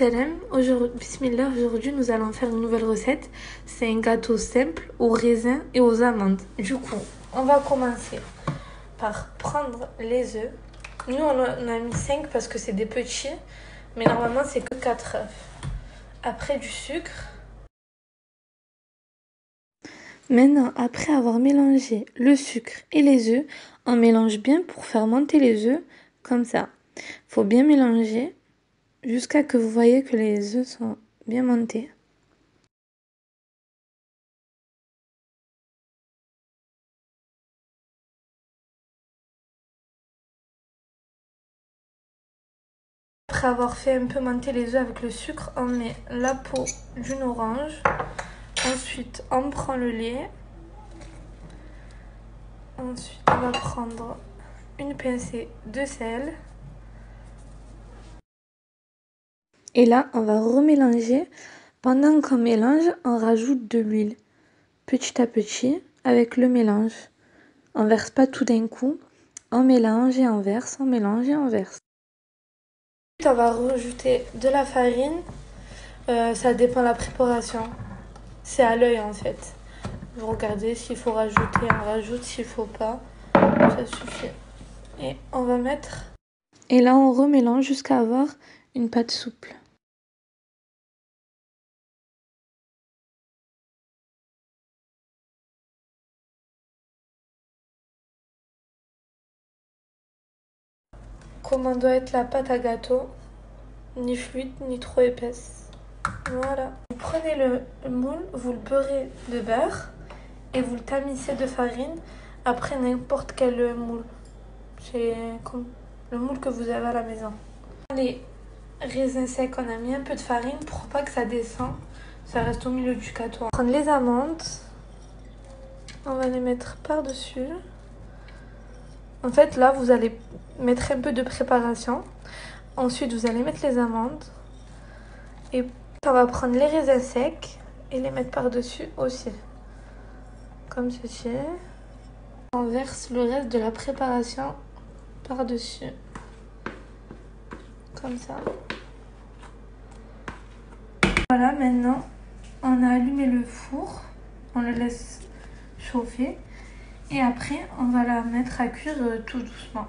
Salam, Bismillah, aujourd'hui nous allons faire une nouvelle recette. C'est un gâteau simple aux raisins et aux amandes. Du coup, on va commencer par prendre les œufs. Nous on a mis 5 parce que c'est des petits, mais normalement c'est que 4 œufs. Après du sucre. Maintenant, après avoir mélangé le sucre et les œufs, on mélange bien pour faire monter les œufs comme ça. Faut bien mélanger jusqu'à que vous voyez que les œufs sont bien montés. Après avoir fait un peu monter les œufs avec le sucre, on met la peau d'une orange. Ensuite, on prend le lait. Ensuite, on va prendre une pincée de sel. Et là, on va remélanger. Pendant qu'on mélange, on rajoute de l'huile petit à petit avec le mélange. On verse pas tout d'un coup. On mélange et on verse, on mélange et on verse. Ensuite, on va rajouter de la farine. Ça dépend de la préparation. C'est à l'œil en fait. Vous regardez s'il faut rajouter, on rajoute, s'il faut pas, ça suffit. Et on va mettre. Et là, on remélange jusqu'à avoir une pâte souple. Comment doit être la pâte à gâteau, ni fluide ni trop épaisse. Voilà. Vous prenez le moule, vous le beurrez de beurre et vous le tamissez de farine. Après n'importe quel moule. C'est comme le moule que vous avez à la maison. Les raisins secs, on a mis un peu de farine pour pas que ça descende. Ça reste au milieu du gâteau. On va prendre les amandes. On va les mettre par-dessus. En fait, là, vous allez mettre un peu de préparation. Ensuite, vous allez mettre les amandes. Et on va prendre les raisins secs et les mettre par-dessus aussi. Comme ceci. On verse le reste de la préparation par-dessus. Comme ça. Voilà, maintenant, on a allumé le four. On le laisse chauffer. Et après, on va la mettre à cuire tout doucement.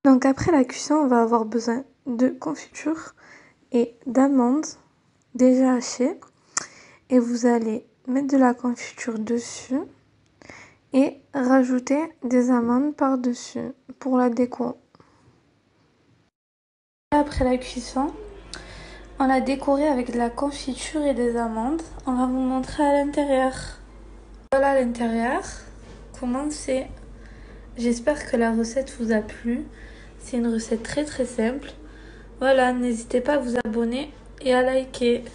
Donc après la cuisson, on va avoir besoin de confiture et d'amandes déjà hachées. Et vous allez mettre de la confiture dessus et rajouter des amandes par-dessus pour la déco. Après la cuisson, on l'a décoré avec de la confiture et des amandes. On va vous montrer à l'intérieur. Voilà à l'intérieur comment c'est. J'espère que la recette vous a plu. C'est une recette très très simple. Voilà, n'hésitez pas à vous abonner et à liker.